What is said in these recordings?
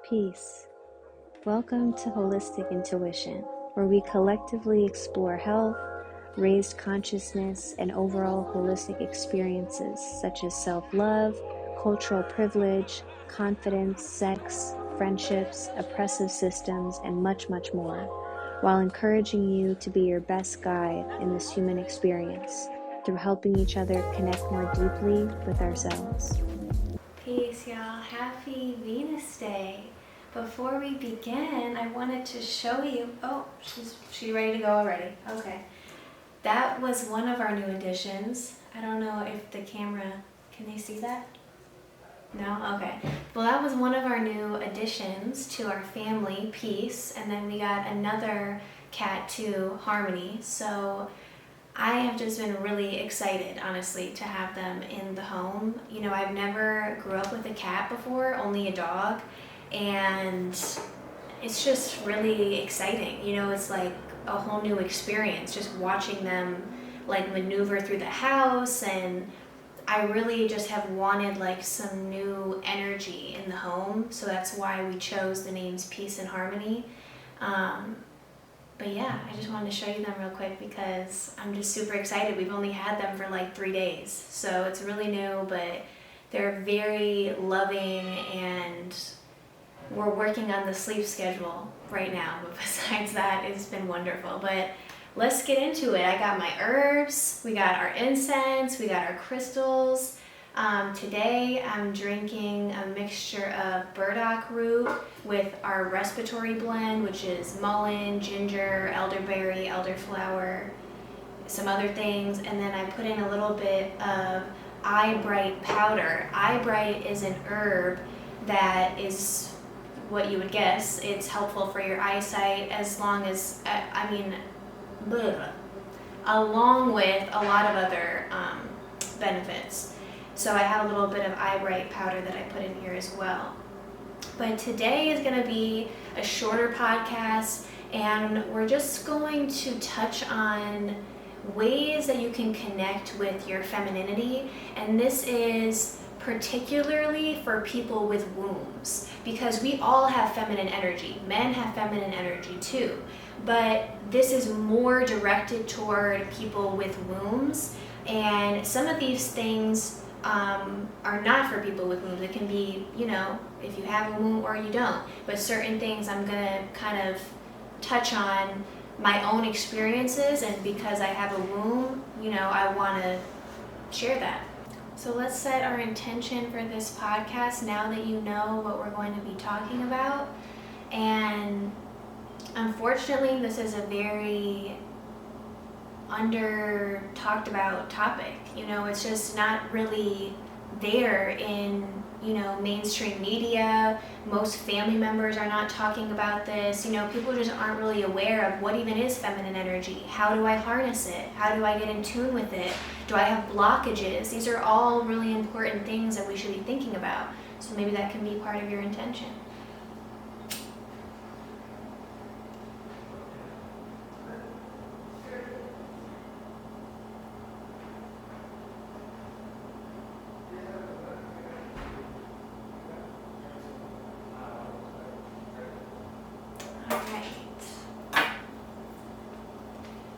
Peace. Welcome to Holistic Intuition, where we collectively explore health, raised consciousness, and overall holistic experiences such as self-love, cultural privilege, confidence, sex, friendships, oppressive systems, and much, much more, while encouraging you to be your best guide in this human experience through helping each other connect more deeply with ourselves. Peace, y'all. Happy Venus Day. Before we begin, I wanted to show you. Oh, she's ready to go already. Okay. That was one of our new additions. I don't know if the camera, can they see that? No? Okay. Well, that was one of our new additions to our family, Peace, and then we got another cat too, Harmony. So I have just been really excited, honestly, to have them in the home. You know, I've never grew up with a cat before, only a dog, and it's just really exciting. You know, it's like a whole new experience, just watching them like maneuver through the house, and I really just have wanted like some new energy in the home, so that's why we chose the names Peace and Harmony. But yeah, I just wanted to show you them real quick because I'm just super excited. We've only had them for like 3 days, so it's really new, but they're very loving, and we're working on the sleep schedule right now. But besides that, it's been wonderful. But let's get into it. I got my herbs, we got our incense, we got our crystals. Today I'm drinking a mixture of burdock root with our respiratory blend, which is mullein, ginger, elderberry, elderflower, some other things, and then I put in a little bit of eyebright powder. Eyebright is an herb that is what you would guess. It's helpful for your eyesight as long as, along with a lot of other benefits. So I have a little bit of eyebright powder that I put in here as well. But today is going to be a shorter podcast, and we're just going to touch on ways that you can connect with your femininity. And this is particularly for people with wombs, because we all have feminine energy. Men have feminine energy too. But this is more directed toward people with wombs. And some of these things are not for people with wombs. It can be, you know, if you have a womb or you don't. But certain things I'm going to kind of touch on my own experiences, and because I have a womb, you know, I want to share that. So let's set our intention for this podcast now that you know what we're going to be talking about. And unfortunately, this is a very under talked about topic. You know, it's just not really there in, you know, mainstream media. Most family members are not talking about this. You know, people just aren't really aware of what even is feminine energy. How do I harness it? How do I get in tune with it? Do I have blockages? These are all really important things that we should be thinking about. So maybe that can be part of your intention.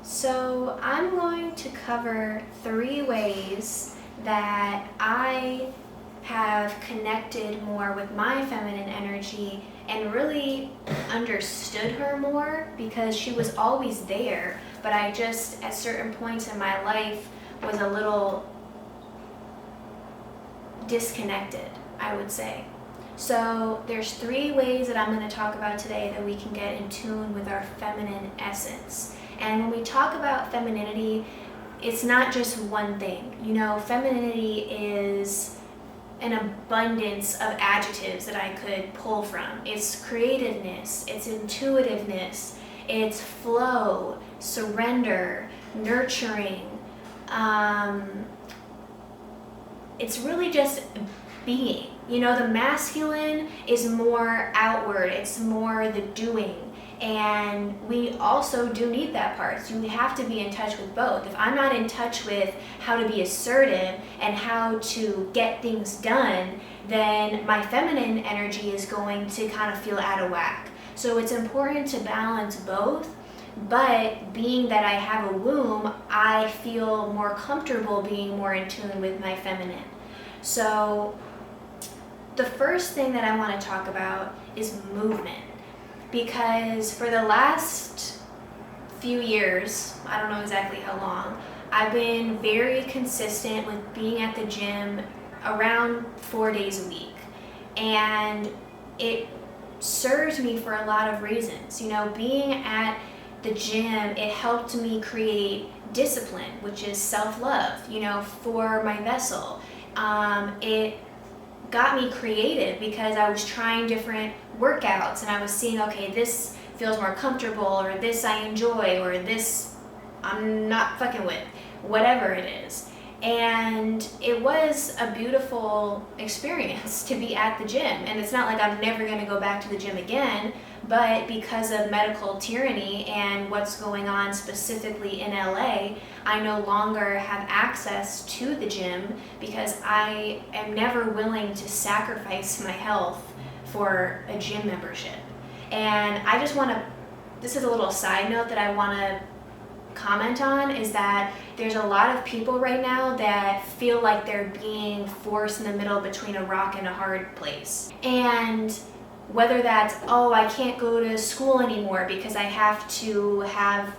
So I'm going to cover 3 ways that I have connected more with my feminine energy and really understood her more, because she was always there, but I just, at certain points in my life, was a little disconnected, I would say. So there's 3 ways that I'm going to talk about today that we can get in tune with our feminine essence. And when we talk about femininity, it's not just one thing. You know, femininity is an abundance of adjectives that I could pull from. It's creativeness, it's intuitiveness, it's flow, surrender, nurturing. It's really just being. You know, the masculine is more outward, it's more the doing. And we also do need that part. So you have to be in touch with both. If I'm not in touch with how to be assertive and how to get things done, then my feminine energy is going to kind of feel out of whack. So it's important to balance both, but being that I have a womb, I feel more comfortable being more in tune with my feminine. So the first thing that I want to talk about is movement, because for the last few years, I don't know exactly how long, I've been very consistent with being at the gym around 4 days a week, and it serves me for a lot of reasons. You know, being at the gym, it helped me create discipline, which is self-love, you know, for my vessel. It got me creative because I was trying different workouts and I was seeing, okay, this feels more comfortable, or this I enjoy, or this I'm not fucking with, whatever it is. And it was a beautiful experience to be at the gym. And it's not like I'm never going to go back to the gym again, but because of medical tyranny and what's going on specifically in LA, I no longer have access to the gym because I am never willing to sacrifice my health for a gym membership. And I just want to, this is a little side note that I want to comment on, is that there's a lot of people right now that feel like they're being forced in the middle between a rock and a hard place. And whether that's, oh, I can't go to school anymore because I have to have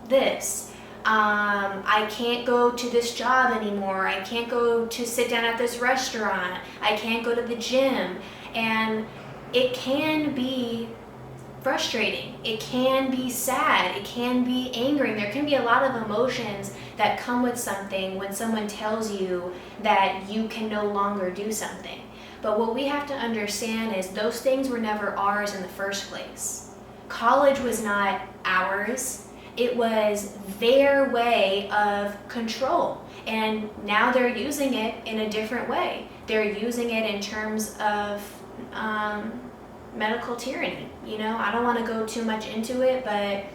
this. I can't go to this job anymore. I can't go to sit down at this restaurant. I can't go to the gym. And it can be frustrating. It can be sad. It can be angering. There can be a lot of emotions that come with something when someone tells you that you can no longer do something. But what we have to understand is those things were never ours in the first place. College was not ours. It was their way of control. And now they're using it in a different way. They're using it in terms of medical tyranny. You know, I don't want to go too much into it, but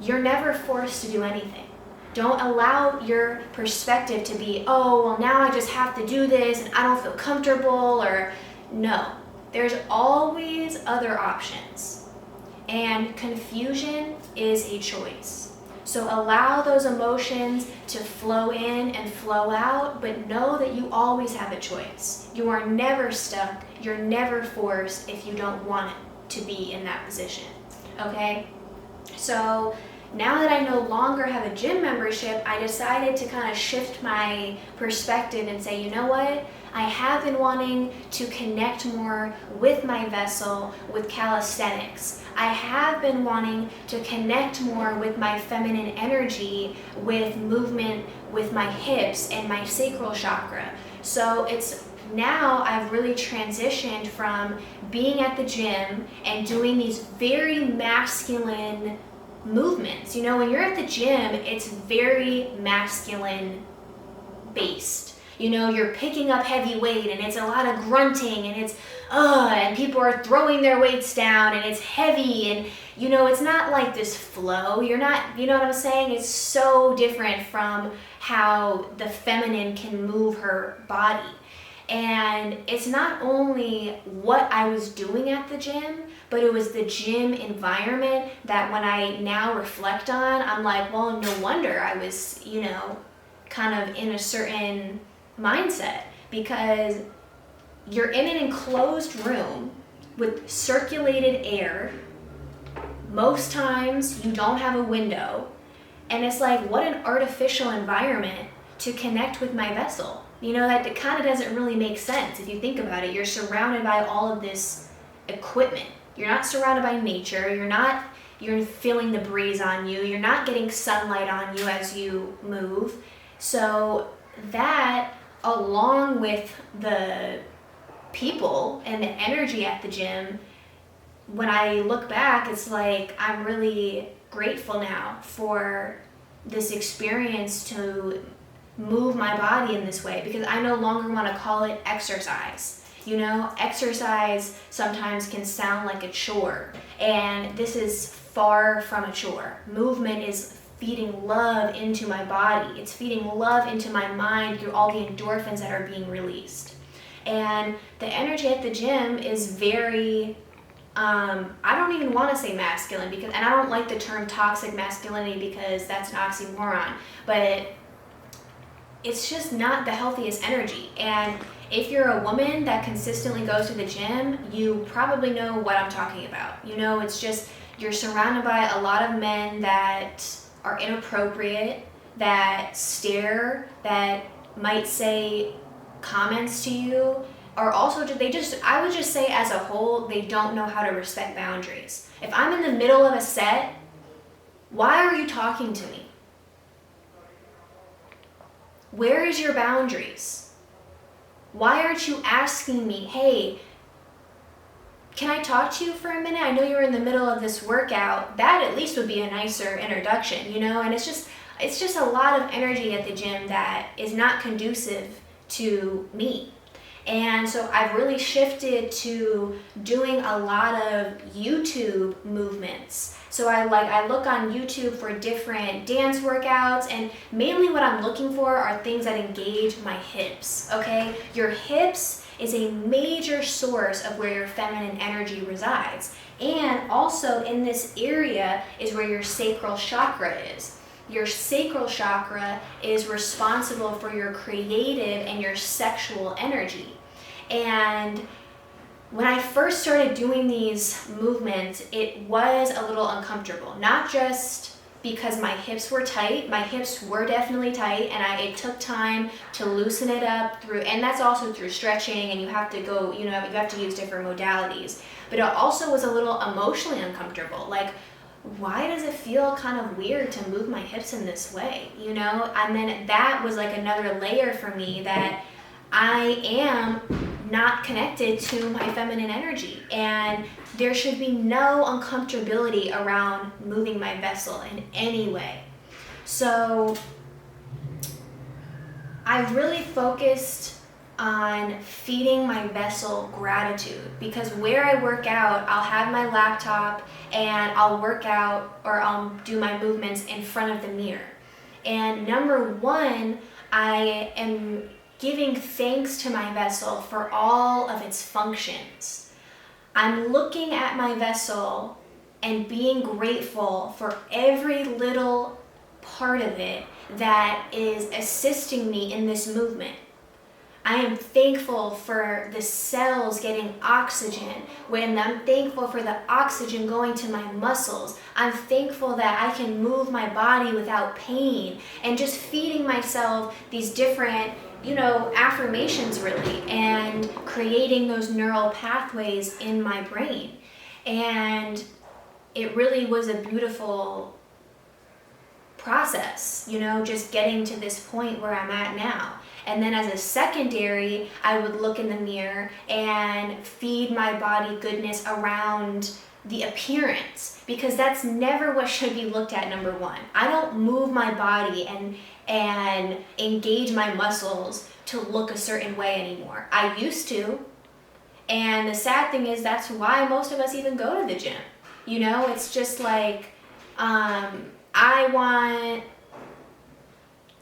you're never forced to do anything. Don't allow your perspective to be, oh, well, now I just have to do this and I don't feel comfortable, or no. There's always other options. And confusion is a choice. So allow those emotions to flow in and flow out, but know that you always have a choice. You are never stuck. You're never forced if you don't want to be in that position. Okay? So now that I no longer have a gym membership, I decided to kind of shift my perspective and say, you know what? I have been wanting to connect more with my vessel with calisthenics. I have been wanting to connect more with my feminine energy with movement with my hips and my sacral chakra. So it's now I've really transitioned from being at the gym and doing these very masculine movements. You know, when you're at the gym, it's very masculine based. You know, you're picking up heavy weight and it's a lot of grunting and it's and people are throwing their weights down and it's heavy, and you know, it's not like this flow. You're not, you know what I'm saying? It's so different from how the feminine can move her body. And it's not only what I was doing at the gym, but it was the gym environment that when I now reflect on, I'm like, well, no wonder I was, you know, kind of in a certain mindset, because you're in an enclosed room with circulated air. Most times you don't have a window, and it's like, what an artificial environment to connect with my vessel. You know, that it kind of doesn't really make sense if you think about it. You're surrounded by all of this equipment. You're not surrounded by nature. You're feeling the breeze on you. You're not getting sunlight on you as you move. So that, along with the people and the energy at the gym, when I look back, it's like I'm really grateful now for this experience to move my body in this way, because I no longer want to call it exercise. You know, exercise sometimes can sound like a chore, and this is far from a chore. Movement is feeding love into my body. It's feeding love into my mind through all the endorphins that are being released. And the energy at the gym is very, I don't even want to say masculine, because, and I don't like the term toxic masculinity because that's an oxymoron, but it's just not the healthiest energy. And if you're a woman that consistently goes to the gym, you probably know what I'm talking about. You know, it's just, you're surrounded by a lot of men that are inappropriate, that stare, that might say comments to you, or also I would just say as a whole, they don't know how to respect boundaries. If I'm in the middle of a set, why are you talking to me? Where is your boundaries? Why aren't you asking me, hey, can I talk to you for a minute? I know you're in the middle of this workout. That at least would be a nicer introduction, you know? And it's just a lot of energy at the gym that is not conducive to me. And so I've really shifted to doing a lot of YouTube movements. So I look on YouTube for different dance workouts, and mainly what I'm looking for are things that engage my hips, okay? Your hips is a major source of where your feminine energy resides. And also in this area is where your sacral chakra is. Your sacral chakra is responsible for your creative and your sexual energy. And when I first started doing these movements, it was a little uncomfortable. Not just because my hips were tight. My hips were definitely tight, and it took time to loosen it up through, and that's also through stretching, and you have to go, you have to use different modalities. But it also was a little emotionally uncomfortable. Like, why does it feel kind of weird to move my hips in this way, you know? And then that was like another layer for me, that I am not connected to my feminine energy, and there should be no uncomfortability around moving my vessel in any way. So I really focused on feeding my vessel gratitude, because where I work out, I'll have my laptop and I'll work out, or I'll do my movements in front of the mirror. And number one, I am giving thanks to my vessel for all of its functions. I'm looking at my vessel and being grateful for every little part of it that is assisting me in this movement. I am thankful for the cells getting oxygen. When I'm thankful for the oxygen going to my muscles, I'm thankful that I can move my body without pain, and just feeding myself these different, affirmations really, and creating those neural pathways in my brain. And it really was a beautiful process, just getting to this point where I'm at now. And then as a secondary, I would look in the mirror and feed my body goodness around the appearance, because that's never what should be looked at, number one. I don't move my body and engage my muscles to look a certain way anymore. I used to. And the sad thing is, that's why most of us even go to the gym. It's just like, I want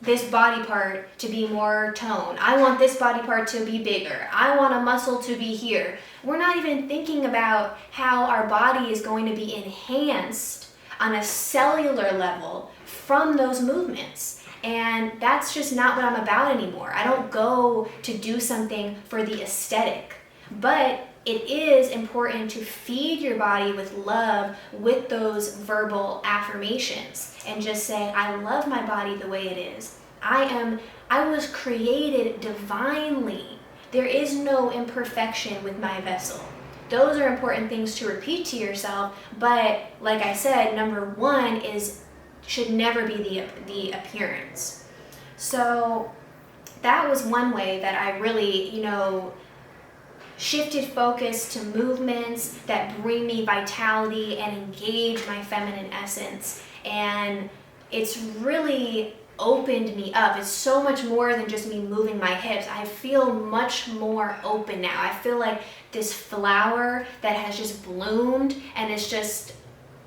this body part to be more toned. I want this body part to be bigger. I want a muscle to be here. We're not even thinking about how our body is going to be enhanced on a cellular level from those movements. And that's just not what I'm about anymore. I don't go to do something for the aesthetic. But it is important to feed your body with love with those verbal affirmations, and just say, I love my body the way it is. I was created divinely. There is no imperfection with my vessel. Those are important things to repeat to yourself, but like I said, number one should never be the appearance. So that was one way that I really, shifted focus to movements that bring me vitality and engage my feminine essence. And it's really opened me up. It's so much more than just me moving my hips. I feel much more open now. I feel like this flower that has just bloomed and it's just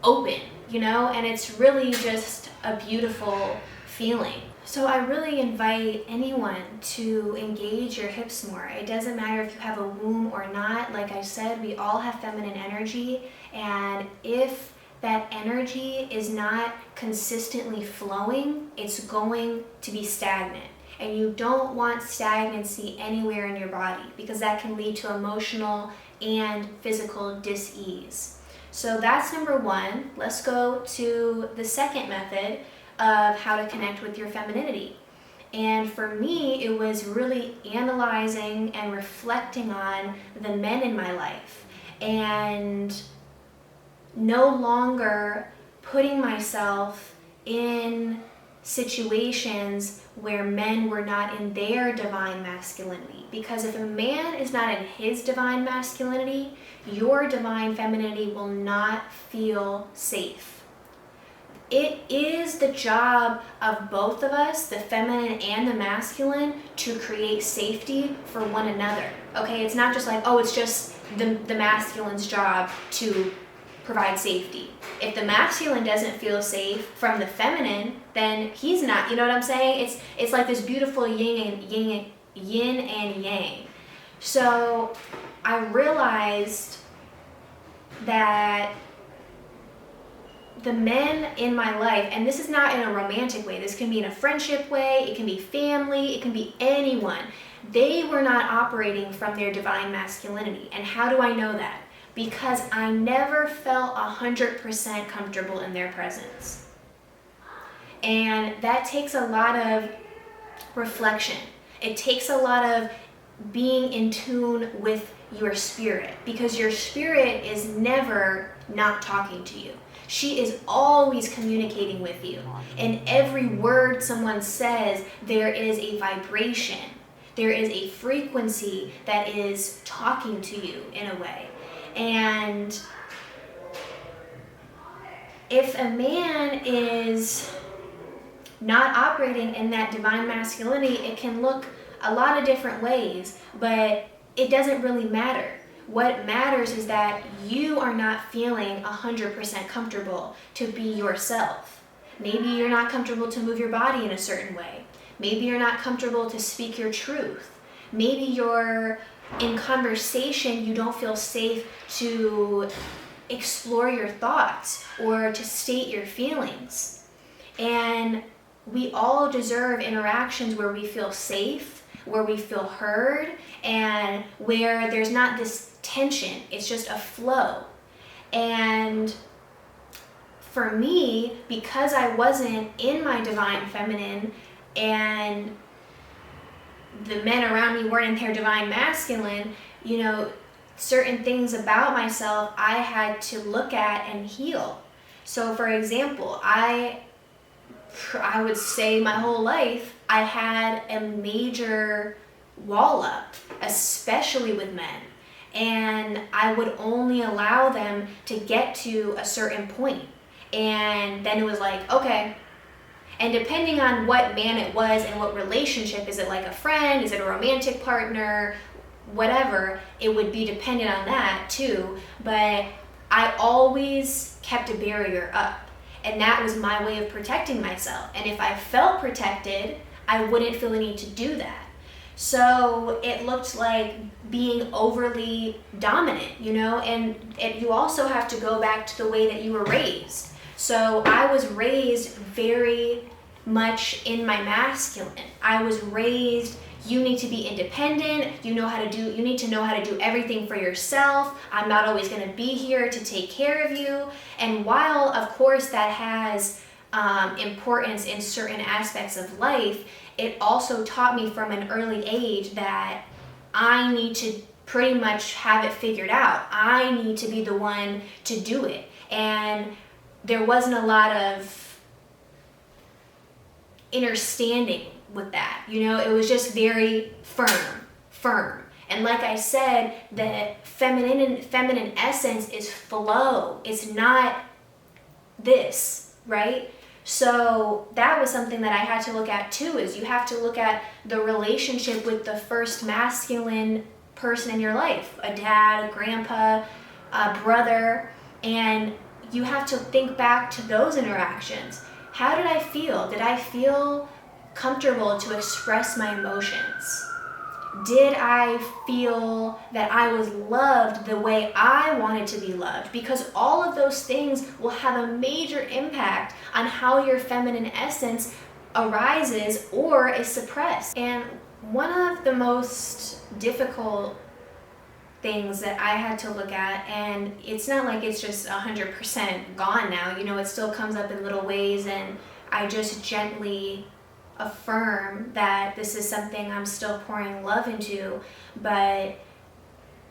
open, and it's really just a beautiful feeling. So I really invite anyone to engage your hips more. It doesn't matter if you have a womb or not. Like I said, we all have feminine energy, and if that energy is not consistently flowing, it's going to be stagnant. And you don't want stagnancy anywhere in your body, because that can lead to emotional and physical dis-ease. So that's number one. Let's go to the second method of how to connect with your femininity. And for me, it was really analyzing and reflecting on the men in my life, and no longer putting myself in situations where men were not in their divine masculinity. Because if a man is not in his divine masculinity, your divine femininity will not feel safe. It is the job of both of us, the feminine and the masculine, to create safety for one another. Okay, it's not just like, oh, it's just the masculine's job to provide safety. If the masculine doesn't feel safe from the feminine, then he's not. You know what I'm saying? It's like this beautiful yin and yang. So I realized that the men in my life, and this is not in a romantic way, this can be in a friendship way, it can be family, it can be anyone, they were not operating from their divine masculinity. And how do I know that? Because I never felt 100% comfortable in their presence. And that takes a lot of reflection. It takes a lot of being in tune with your spirit, because your spirit is never not talking to you. She is always communicating with you. In every word someone says, there is a vibration. There is a frequency that is talking to you in a way. And if a man is not operating in that divine masculinity, it can look a lot of different ways, but it doesn't really matter. What matters is that you are not feeling 100% comfortable to be yourself. Maybe you're not comfortable to move your body in a certain way. Maybe you're not comfortable to speak your truth. Maybe you're in conversation, you don't feel safe to explore your thoughts or to state your feelings. And we all deserve interactions where we feel safe, where we feel heard, and where there's not this tension, it's just a flow. And for me, because I wasn't in my divine feminine and the men around me weren't in their divine masculine, you know, certain things about myself I had to look at and heal. So for example, I would say my whole life I had a major wall up, especially with men. And I would only allow them to get to a certain point. And then it was like, okay. And depending on what man it was and what relationship, is it like a friend, is it a romantic partner, whatever, it would be dependent on that too. But I always kept a barrier up. And that was my way of protecting myself. And if I felt protected, I wouldn't feel the need to do that. So it looked like being overly dominant, you know, and you also have to go back to the way that you were raised. So I was raised very much in my masculine. I was raised, you need to be independent, you need to know how to do everything for yourself. I'm not always going to be here to take care of you. And while, of course, that has importance in certain aspects of life, it also taught me from an early age that I need to pretty much have it figured out. I need to be the one to do it. And there wasn't a lot of innerstanding with that. You know, it was just very firm. And like I said, the feminine essence is flow. It's not this, right? So that was something that I had to look at too, is you have to look at the relationship with the first masculine person in your life, a dad, a grandpa, a brother, and you have to think back to those interactions. How did I feel? Did I feel comfortable to express my emotions? Did I feel that I was loved the way I wanted to be loved? Because all of those things will have a major impact on how your feminine essence arises or is suppressed. And one of the most difficult things that I had to look at, and it's not like it's just 100% gone now, you know, it still comes up in little ways, and I just gently affirm that this is something I'm still pouring love into. But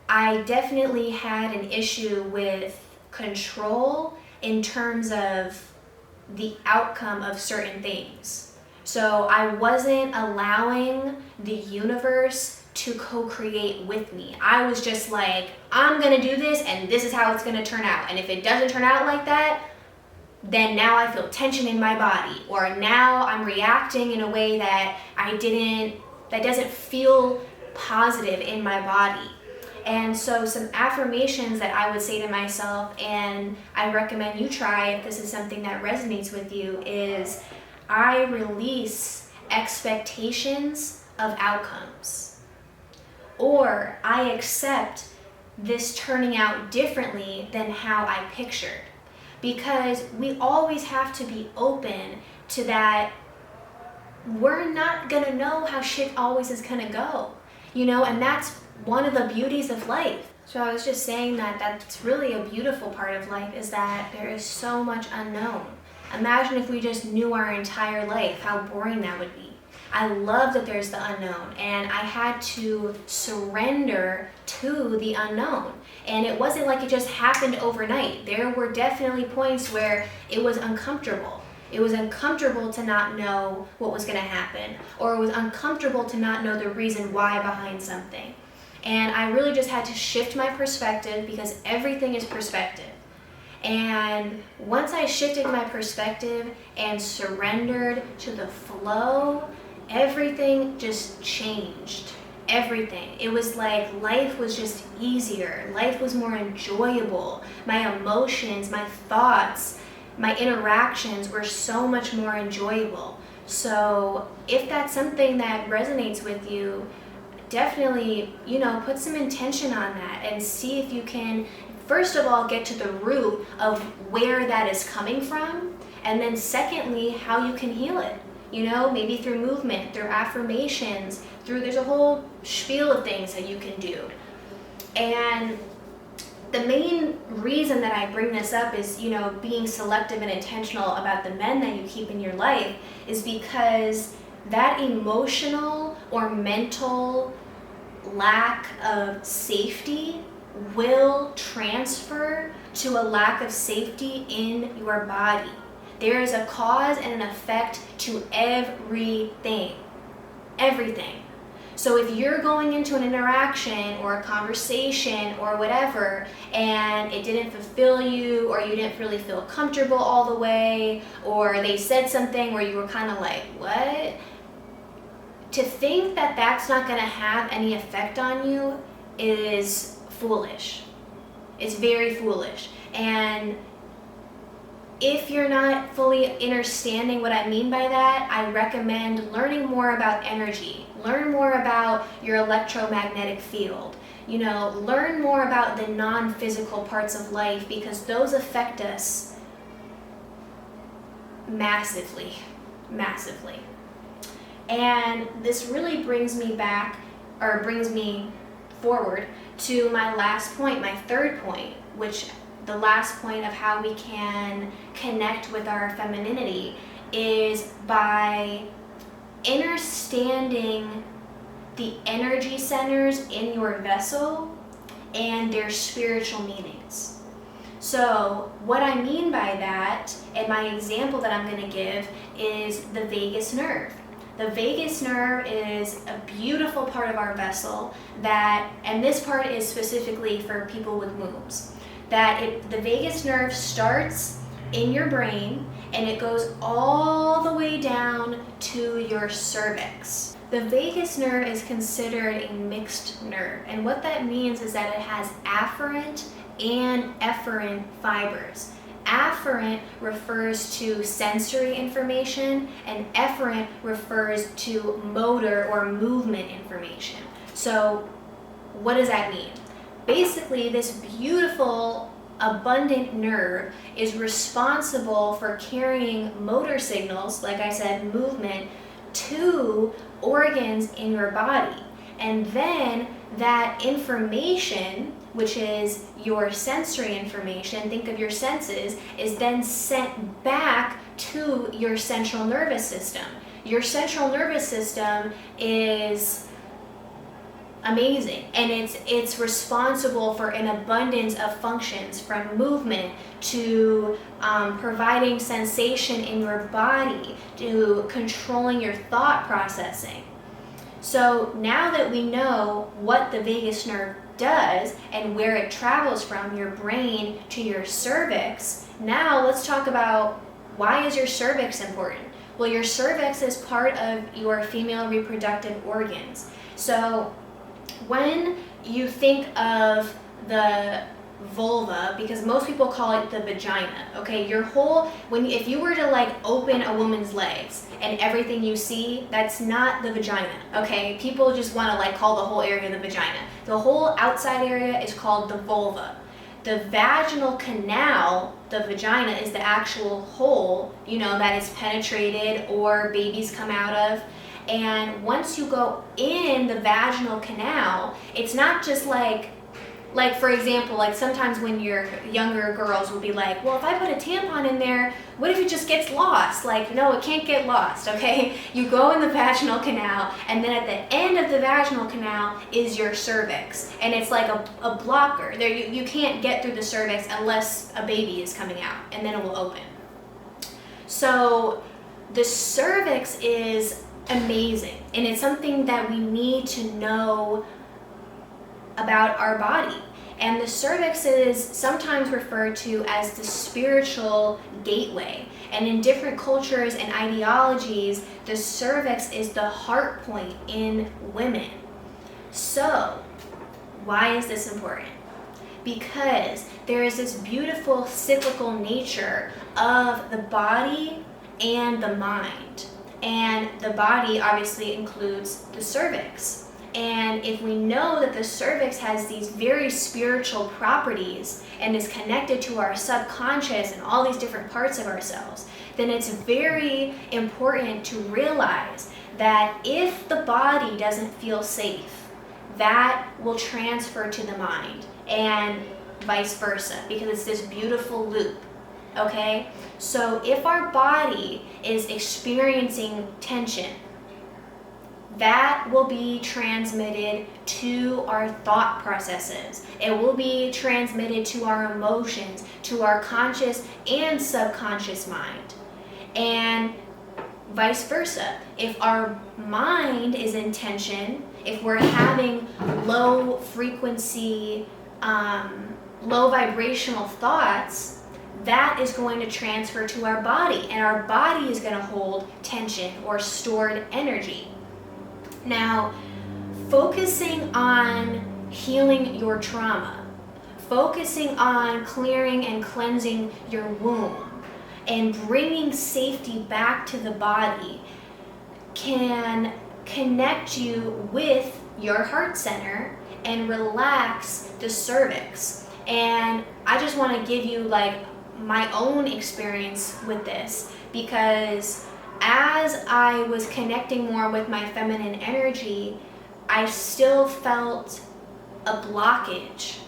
I definitely had an issue with control in terms of the outcome of certain things. So I wasn't allowing the universe to co-create with me. I was just like, I'm gonna do this and this is how it's gonna turn out. And if it doesn't turn out like that, then now I feel tension in my body, or now I'm reacting in a way that that doesn't feel positive in my body. And so some affirmations that I would say to myself, and I recommend you try if this is something that resonates with you, is I release expectations of outcomes, or I accept this turning out differently than how I pictured. Because we always have to be open to that we're not gonna know how shit always is gonna go, you know, and that's one of the beauties of life. So I was just saying that that's really a beautiful part of life, is that there is so much unknown. Imagine if we just knew our entire life, how boring that would be. I love that there's the unknown, and I had to surrender to the unknown. And it wasn't like it just happened overnight. There were definitely points where it was uncomfortable. It was uncomfortable to not know what was gonna happen, or it was uncomfortable to not know the reason why behind something. And I really just had to shift my perspective, because everything is perspective. And once I shifted my perspective and surrendered to the flow, everything just changed. Everything. It was like life was just easier. Life was more enjoyable. My emotions, my thoughts, my interactions were so much more enjoyable. So if that's something that resonates with you, definitely, you know, put some intention on that and see if you can, first of all, get to the root of where that is coming from, and then secondly, how you can heal it. You know, maybe through movement, through affirmations, there's a whole spiel of things that you can do. And the main reason that I bring this up is, you know, being selective and intentional about the men that you keep in your life, is because that emotional or mental lack of safety will transfer to a lack of safety in your body. There is a cause and an effect to everything. Everything. So if you're going into an interaction or a conversation or whatever, and it didn't fulfill you, or you didn't really feel comfortable all the way, or they said something where you were kind of like, what? To think that that's not going to have any effect on you is foolish. It's very foolish. And if you're not fully understanding what I mean by that, I recommend learning more about energy. Learn more about your electromagnetic field. You know, learn more about the non-physical parts of life, because those affect us massively, massively. And this really brings me back, or brings me forward to my last point, my third point, which the last point of how we can connect with our femininity is by understanding the energy centers in your vessel and their spiritual meanings. So what I mean by that, and my example that I'm going to give, is the vagus nerve. The vagus nerve is a beautiful part of our vessel that, and this part is specifically for people with wombs, the vagus nerve starts in your brain and it goes all the way down to your cervix. The vagus nerve is considered a mixed nerve, and what that means is that it has afferent and efferent fibers. afferent refers to sensory information, and efferent refers to motor or movement information. So what does that mean? Basically, this beautiful, abundant nerve is responsible for carrying motor signals, like I said, movement, to organs in your body. And then that information, which is your sensory information, think of your senses, is then sent back to your central nervous system. Your central nervous system is amazing, and it's responsible for an abundance of functions, from movement to providing sensation in your body to controlling your thought processing. So now that we know what the vagus nerve does and where it travels from your brain to your cervix, now let's talk about, why is your cervix important? Well, your cervix is part of your female reproductive organs. So when you think of the vulva, because most people call it the vagina, okay, your whole, if you were to like open a woman's legs and everything you see, that's not the vagina, okay? People just want to like call the whole area the vagina. The whole outside area is called the vulva. The vaginal canal, the vagina, is the actual hole, that is penetrated or babies come out of. And once you go in the vaginal canal, it's not just like for example, like sometimes when you're younger, girls will be like, well, if I put a tampon in there, what if it just gets lost? Like, no, it can't get lost, okay? You go in the vaginal canal, and then at the end of the vaginal canal is your cervix. And it's like a blocker. There, you can't get through the cervix unless a baby is coming out, and then it will open. So the cervix is amazing, and it's something that we need to know about our body. And the cervix is sometimes referred to as the spiritual gateway. And in different cultures and ideologies, the cervix is the heart point in women. So, why is this important? Because there is this beautiful cyclical nature of the body and the mind. And the body obviously includes the cervix. And if we know that the cervix has these very spiritual properties and is connected to our subconscious and all these different parts of ourselves, then it's very important to realize that if the body doesn't feel safe, that will transfer to the mind, and vice versa, because it's this beautiful loop. Okay? So if our body is experiencing tension, that will be transmitted to our thought processes. It will be transmitted to our emotions, to our conscious and subconscious mind. And vice versa. If our mind is in tension, if we're having low frequency, low vibrational thoughts, that is going to transfer to our body, and our body is going to hold tension or stored energy. Now, focusing on healing your trauma, focusing on clearing and cleansing your womb, and bringing safety back to the body can connect you with your heart center and relax the cervix. And I just want to give you like my own experience with this, because as I was connecting more with my feminine energy, I still felt a blockage.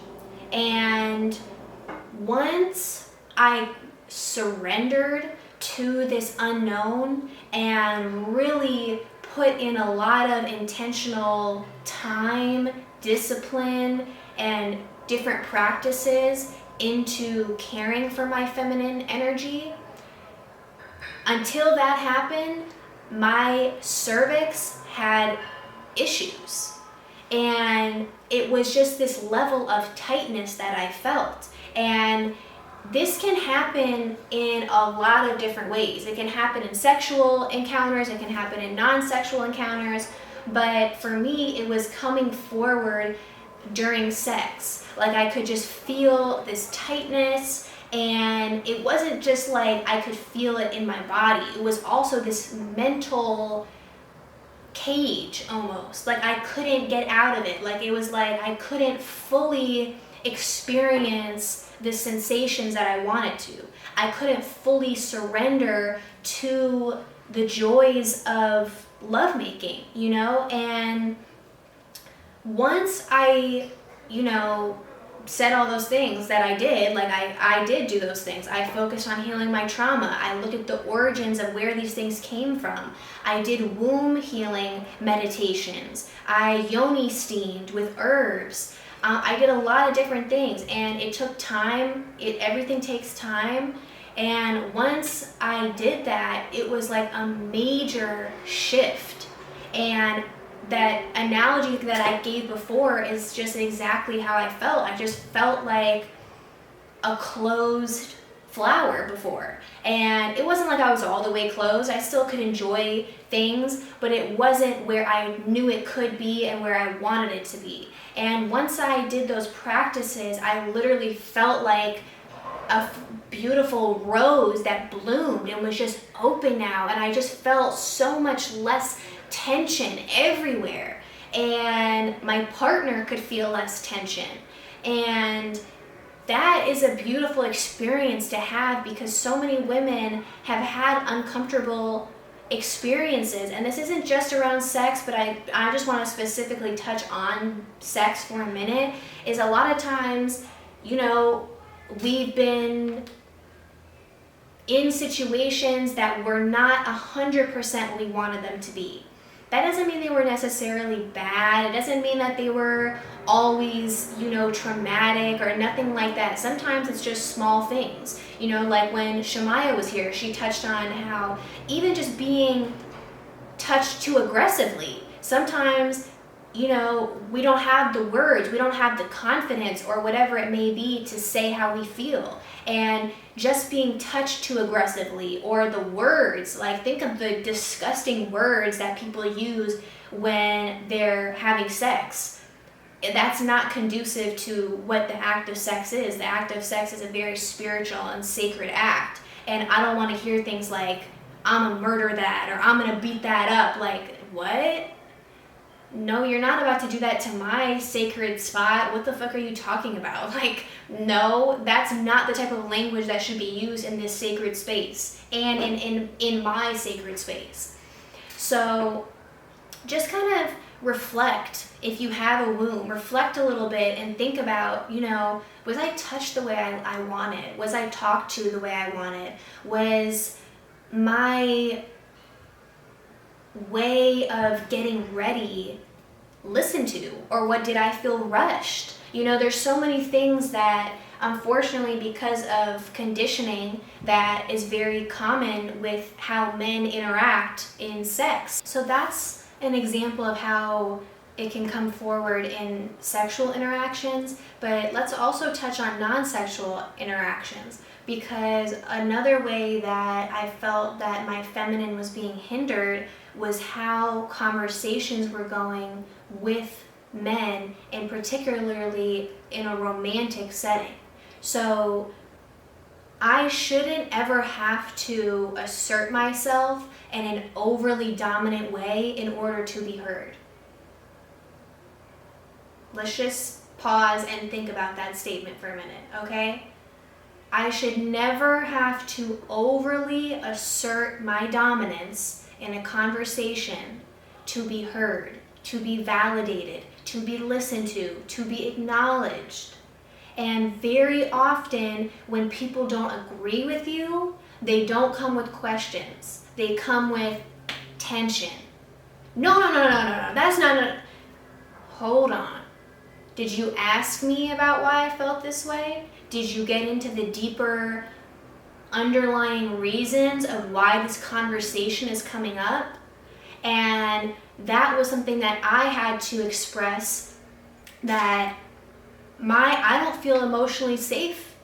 And once I surrendered to this unknown and really put in a lot of intentional time, discipline, and different practices into caring for my feminine energy, until that happened, my cervix had issues. And it was just this level of tightness that I felt. And this can happen in a lot of different ways. It can happen in sexual encounters, it can happen in non-sexual encounters, but for me, it was coming forward during sex. Like I could just feel this tightness, And it wasn't just like I could feel it in my body. It was also this mental cage almost. Like I couldn't get out of it. Like it was like I couldn't fully experience the sensations that I wanted to. I couldn't fully surrender to the joys of lovemaking, you know? And once I, you know, said all those things that I did, like I did do those things. I focused on healing my trauma. I looked at the origins of where these things came from. I did womb healing meditations. I yoni steamed with herbs. I did a lot of different things, and it took time. Everything takes time. And once I did that, it was like a major shift. And that analogy that I gave before is just exactly how I felt. I just felt like a closed flower before. And it wasn't like I was all the way closed. I still could enjoy things, but it wasn't where I knew it could be and where I wanted it to be. And once I did those practices, I literally felt like a beautiful rose that bloomed and was just open now. And I just felt so much less tension everywhere. And my partner could feel less tension. And that is a beautiful experience to have, because so many women have had uncomfortable experiences. And this isn't just around sex, but I just want to specifically touch on sex for a minute. Is a lot of times, you know, we've been in situations that were not 100% what we wanted them to be. That doesn't mean they were necessarily bad. It doesn't mean that they were always, you know, traumatic or nothing like that. Sometimes it's just small things. You know, like when Shamaya was here, she touched on how even just being touched too aggressively, sometimes, you know, we don't have the words, we don't have the confidence or whatever it may be to say how we feel. And just being touched too aggressively, or the words, like think of the disgusting words that people use when they're having sex. That's not conducive to what the act of sex is. The act of sex is a very spiritual and sacred act. And I don't want to hear things like, I'm gonna murder that, or I'm gonna beat that up. Like, what? No, you're not about to do that to my sacred spot. What the fuck are you talking about? Like, no, that's not the type of language that should be used in this sacred space and in my sacred space. So just kind of reflect. If you have a womb, reflect a little bit and think about, you know, was I touched the way I wanted? Was I talked to the way I wanted? Was my way of getting ready listened to, or what did I feel rushed? You know, there's so many things that unfortunately, because of conditioning that is very common with how men interact in sex. So that's an example of how it can come forward in sexual interactions, but let's also touch on non-sexual interactions, because another way that I felt that my feminine was being hindered was how conversations were going with men, and particularly in a romantic setting. So I shouldn't ever have to assert myself in an overly dominant way in order to be heard. Let's just pause and think about that statement for a minute, okay? I should never have to overly assert my dominance in a conversation to be heard, to be validated, to be listened to be acknowledged. And very often when people don't agree with you, they don't come with questions. They come with tension. No, that's not. Hold on. Did you ask me about why I felt this way? Did you get into the deeper underlying reasons of why this conversation is coming up? And that was something that I had to express, that I don't feel emotionally safe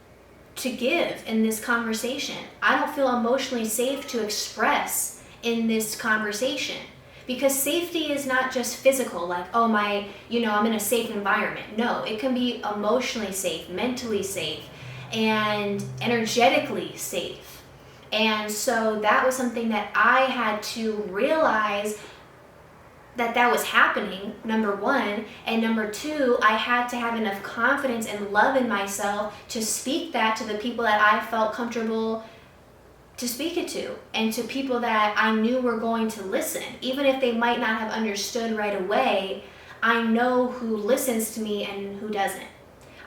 to give in this conversation. I don't feel emotionally safe to express in this conversation. Because safety is not just physical, like, oh I'm in a safe environment. No, it can be emotionally safe, mentally safe. and energetically safe. And so that was something that I had to realize that was happening, number one. And number two, I had to have enough confidence and love in myself to speak that to the people that I felt comfortable to speak it to, and to people that I knew were going to listen. Even if they might not have understood right away, I know who listens to me and who doesn't.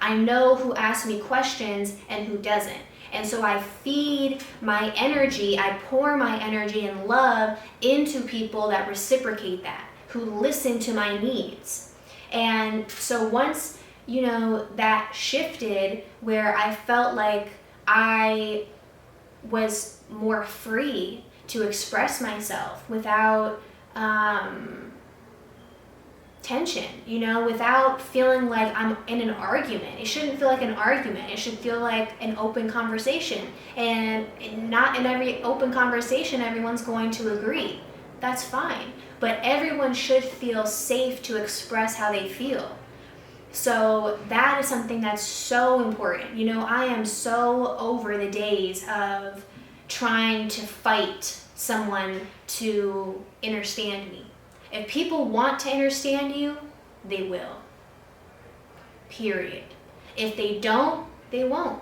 I know who asks me questions and who doesn't. And so I feed my energy, I pour my energy and love into people that reciprocate that, who listen to my needs. And so once, that shifted, where I felt like I was more free to express myself without tension, without feeling like I'm in an argument. It shouldn't feel like an argument. It should feel like an open conversation. And not in every open conversation everyone's going to agree. That's fine. But everyone should feel safe to express how they feel. So that is something that's so important. I am so over the days of trying to fight someone to understand me. If people want to understand you, they will. Period. If they don't, they won't.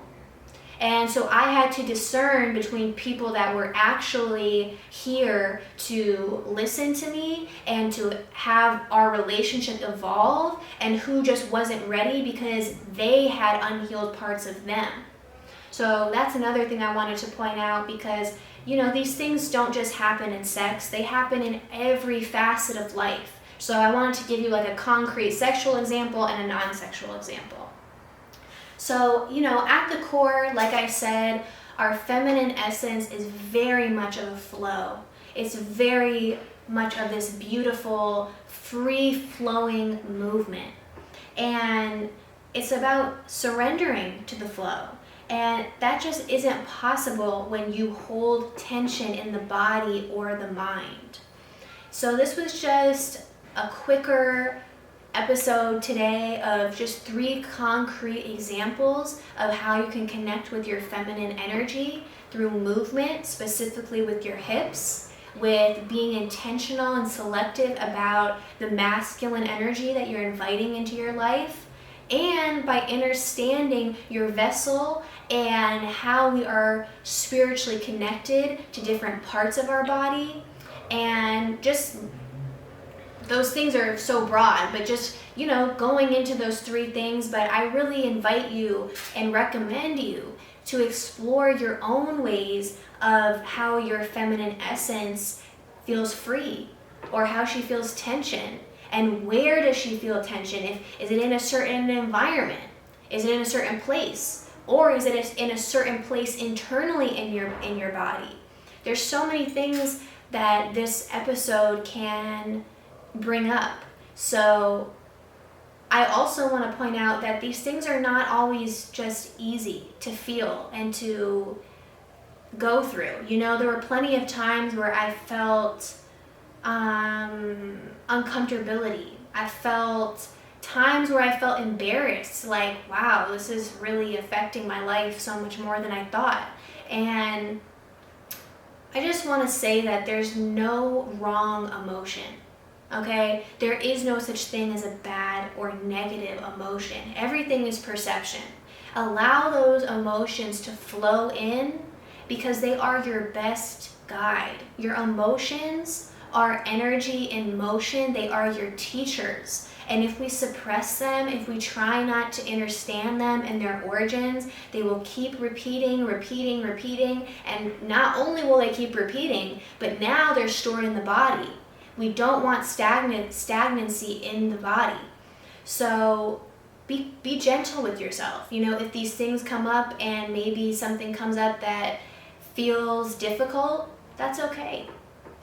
And so I had to discern between people that were actually here to listen to me and to have our relationship evolve, and who just wasn't ready because they had unhealed parts of them. So that's another thing I wanted to point out, because these things don't just happen in sex, they happen in every facet of life. So I wanted to give you like a concrete sexual example and a non-sexual example. So, at the core, like I said, our feminine essence is very much of a flow. It's very much of this beautiful, free-flowing movement. And it's about surrendering to the flow. And that just isn't possible when you hold tension in the body or the mind. So this was just a quicker episode today of just 3 concrete examples of how you can connect with your feminine energy through movement, specifically with your hips, with being intentional and selective about the masculine energy that you're inviting into your life, and by understanding your vessel and how we are spiritually connected to different parts of our body. And just those things are so broad, but just, going into those 3 things. But I really invite you and recommend you to explore your own ways of how your feminine essence feels free, or how she feels tension. And where does she feel tension? Is it in a certain environment? Is it in a certain place? Or is it in a certain place internally in your body? There's so many things that this episode can bring up. So I also want to point out that these things are not always just easy to feel and to go through. There were plenty of times where I felt uncomfortability. I felt times where I felt embarrassed, like, wow, this is really affecting my life so much more than I thought. And I just want to say that there's no wrong emotion, okay? There is no such thing as a bad or negative emotion. Everything is perception. Allow those emotions to flow in, because they are your best guide. Your emotions are energy in motion. They are your teachers. And if we suppress them, if we try not to understand them and their origins, they will keep repeating. And not only will they keep repeating, but now they're stored in the body. We don't want stagnancy in the body. So be gentle with yourself. If these things come up and maybe something comes up that feels difficult, that's okay.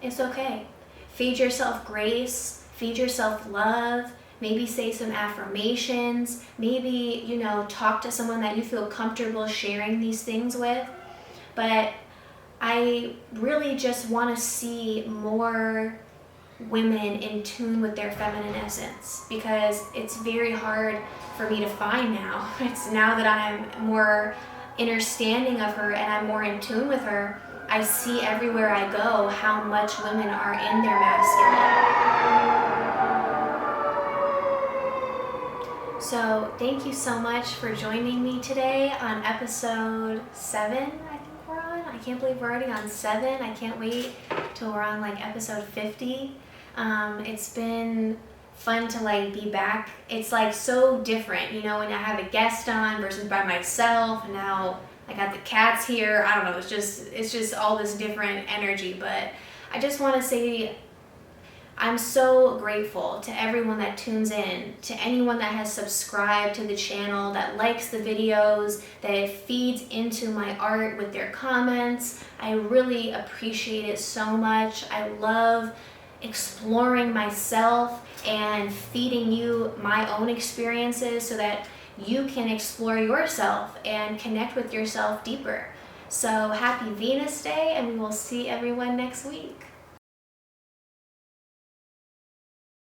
It's okay. Feed yourself grace, feed yourself love, maybe say some affirmations, maybe, talk to someone that you feel comfortable sharing these things with. But I really just want to see more women in tune with their feminine essence, because it's very hard for me to find now. It's now that I'm more understanding of her and I'm more in tune with her, I see everywhere I go how much women are in their masculine. So thank you so much for joining me today on episode 7, I think we're on. I can't believe we're already on 7. I can't wait till we're on like episode 50. It's been fun to like be back. It's like so different, you know, when I have a guest on versus by myself, and now I got the cats here. I don't know, it's just all this different energy. But I just want to say I'm so grateful to everyone that tunes in, to anyone that has subscribed to the channel, that likes the videos, that feeds into my art with their comments. I really appreciate it so much. I love exploring myself and feeding you my own experiences so that you can explore yourself and connect with yourself deeper. So happy Venus Day, and we will see everyone next week.